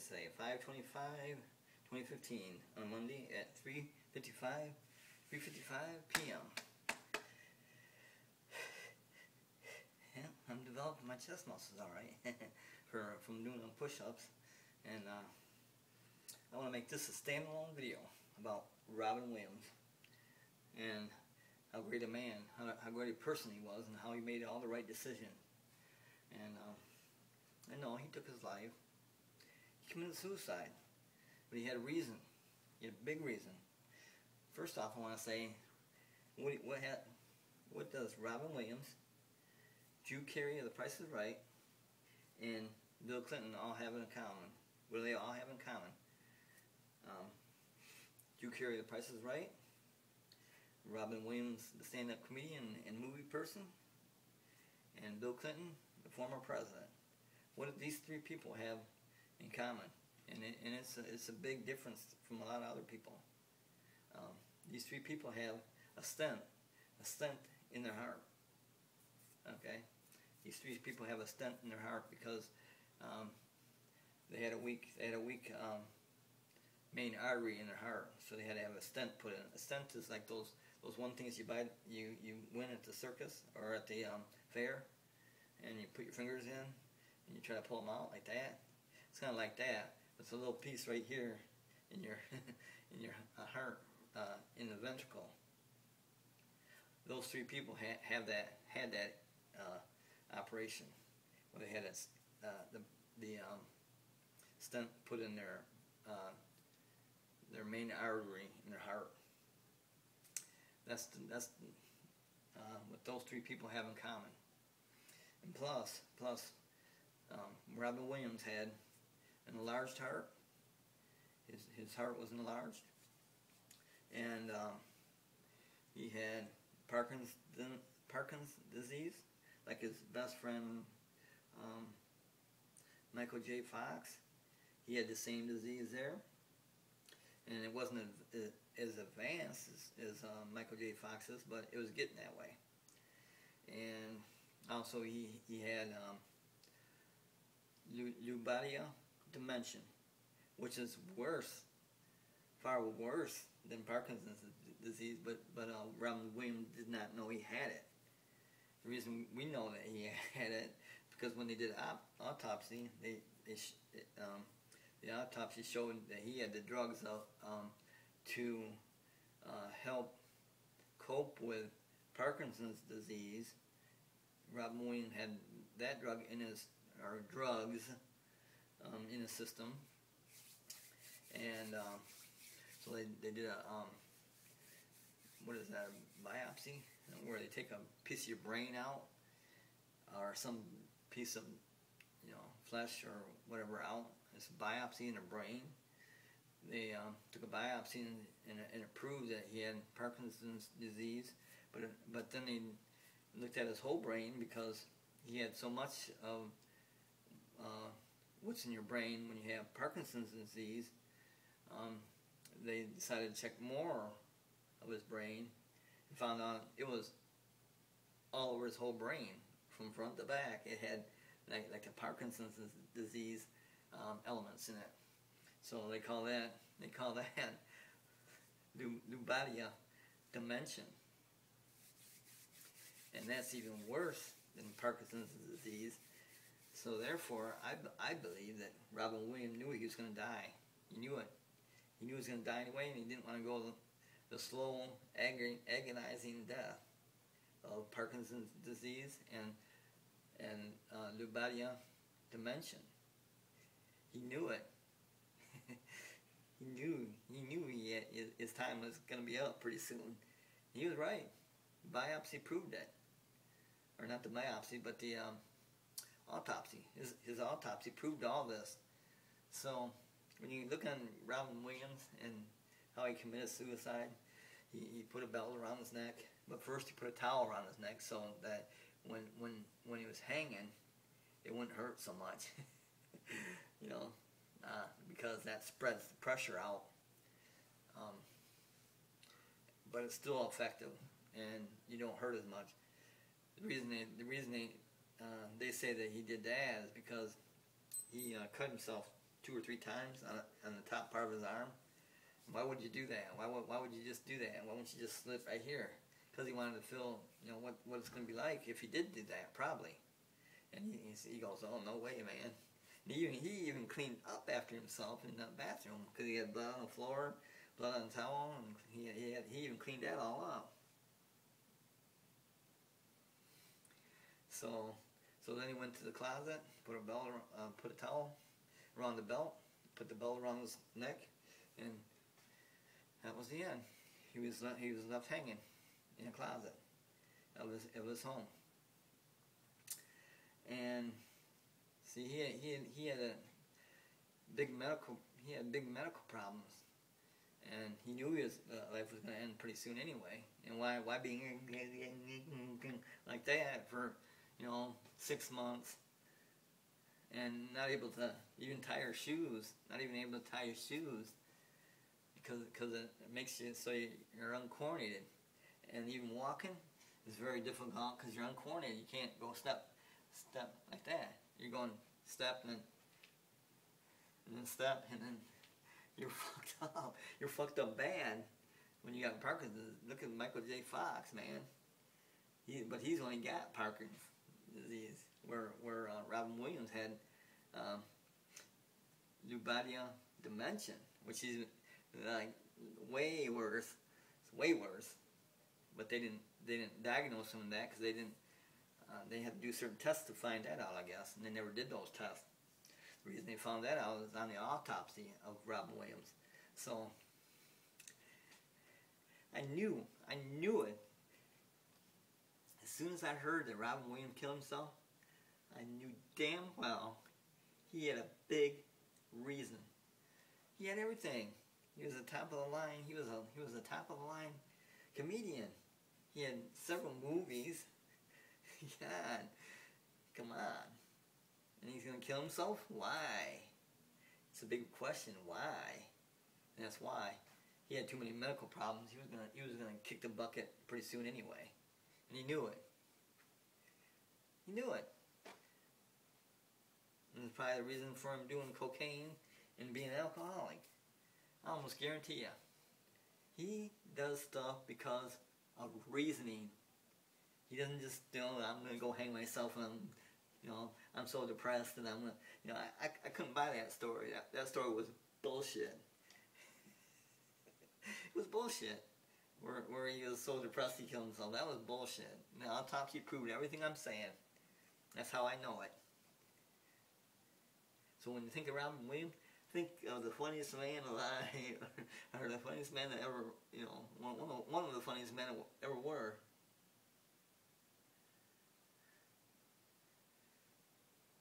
today? 5/25/2015 on a Monday at 3:55 p.m. Yeah, I'm developing my chest muscles all right from doing push-ups, and I want to make this a standalone video about Robin Williams and how great a man, how great a person he was, and how he made all the right decisions. And I know he took his life. He committed suicide, but he had a reason. He had a big reason. First off, I want to say, what does Robin Williams, Drew Carey of The Price is Right, and Bill Clinton all have in common? What do they all have in common? Drew Carey, The Price is Right. Robin Williams, the stand-up comedian and movie person. And Bill Clinton, the former president. What do these three people have in common? And it's a big difference from a lot of other people. These three people have a stent in their heart. Okay, these three people have a stent in their heart because they had a weak main artery in their heart, so they had to have a stent put in. A stent is like those one things you buy, you win at the circus or at the fair, and you put your fingers in and you try to pull them out like that. It's kind of like that. It's a little piece right here in your in your heart, in the ventricle. Those three people had that operation where they had the stent put in their main artery in their heart. That's what those three people have in common. And plus, Robin Williams had an enlarged heart. His heart was enlarged, and he had Parkinson's disease, like his best friend Michael J. Fox. He had the same disease there, and it wasn't as advanced as Michael J. Fox's, but it was getting that way. And also he had Lubadia dementia, which is worse, far worse than Parkinson's disease, but Robin Williams did not know he had it. The reason we know that he had it because when they did autopsy, the autopsy showed that he had the drugs to help cope with Parkinson's disease. Robin Williams had that drug in his, or drugs in his system, and so they did a what is that, a biopsy, where they take a piece of your brain out, or some piece of flesh or whatever out. It's a biopsy in the brain. They took a biopsy and it proved that he had Parkinson's disease, but then they looked at his whole brain because he had so much of what's in your brain when you have Parkinson's disease. They decided to check more of his brain and found out it was all over his whole brain from front to back. It had like the Parkinson's disease elements in it. So they call that Lubadia dementia, and that's even worse than Parkinson's disease. So therefore, I believe that Robin Williams knew he was going to die. He knew it. He knew he was going to die anyway, and he didn't want to go the slow, agonizing death of Parkinson's disease and Lubadia dementia. He knew it. He knew his time was going to be up pretty soon. He was right. Biopsy proved it, or not the biopsy, but the autopsy. His autopsy proved all this. So when you look on Robin Williams and how he committed suicide, he put a belt around his neck, but first he put a towel around his neck so that when he was hanging, it wouldn't hurt so much. Because that spreads the pressure out. But it's still effective, and you don't hurt as much. The reason they say that he did that is because he cut himself 2 or 3 times on the top part of his arm. Why would you do that? Why would you just do that? Why wouldn't you just slip right here? Because he wanted to feel, what it's going to be like if he did do that, probably. And he goes, oh, no way, man. And he even cleaned up after himself in the bathroom because he had blood on the floor, blood on the towel, and he even cleaned that all up. So then he went to the closet, put a towel around the belt, put the belt around his neck, and that was the end. He was left hanging in a closet of his home. And see, he had big medical problems, and he knew his life was going to end pretty soon anyway. And why be like that for 6 months and not able to even tie your shoes, because it makes you so you're uncoordinated, and even walking is very difficult because you're uncoordinated. You can't go step like that. You're going step and then step, and then you're fucked up. You're fucked up bad when you got Parkinson's. Look at Michael J. Fox, man. But he's only got Parkinson's disease, where Robin Williams had Lewy dementia, which is like way worse. It's way worse. But they didn't diagnose him with that because they had to do certain tests to find that out, I guess, and they never did those tests. The reason they found that out was on the autopsy of Robin Williams. So I knew it. As soon as I heard that Robin Williams killed himself, I knew damn well he had a big reason. He had everything. He was the top of the line. He was a top of the line comedian. He had several movies. God, come on. And he's gonna kill himself? Why? It's a big question. Why? And that's why. He had too many medical problems. He was gonna kick the bucket pretty soon anyway. And he knew it. He knew it. And it's probably the reason for him doing cocaine and being an alcoholic. I almost guarantee you. He does stuff because of reasoning. He doesn't just, I'm going to go hang myself and I'm so depressed and I'm going to, I couldn't buy that story. That story was bullshit. It was bullshit. Where he was so depressed he killed himself. That was bullshit. Now, autopsy proved everything I'm saying. That's how I know it. So when you think of Robin Williams, think of the funniest man alive, or the funniest man that ever, one of the funniest men that ever were.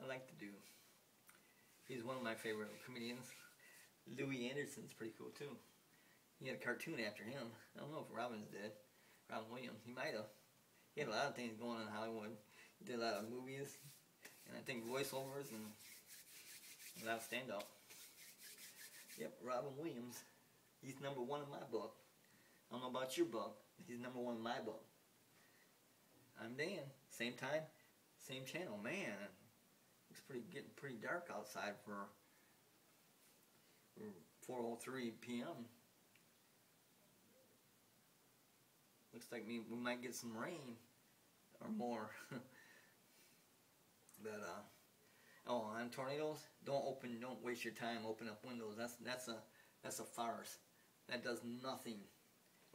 I like the dude. He's one of my favorite comedians. Louis Anderson's pretty cool too. He had a cartoon after him. I don't know if Robin Williams. He might have. He had a lot of things going on in Hollywood. He did a lot of movies, and I think voiceovers and a lot of stand-up. Yep, Robin Williams. He's #1 in my book. I don't know about your book. He's #1 in my book. I'm Dan. Same time, same channel. Man, it's getting pretty dark outside for 4:03 p.m. Looks like we might get some rain or more. But on tornadoes, don't waste your time. Open up windows. That's a farce. That does nothing.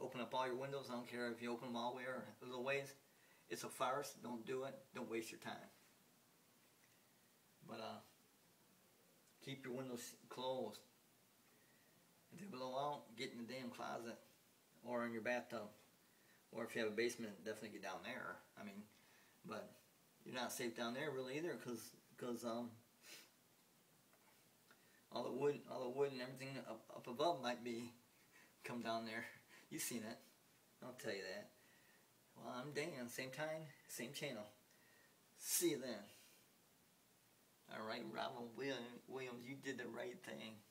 Open up all your windows. I don't care if you open them all the way or little ways. It's a farce. Don't do it. Don't waste your time. But keep your windows closed. If they blow out, get in the damn closet or in your bathtub. Or if you have a basement, definitely get down there. I mean, but you're not safe down there really either, because all the wood and everything up above might come down there. You've seen it. I'll tell you that. Well, I'm Dan. Same time, same channel. See you then. All right, Robin Williams, you did the right thing.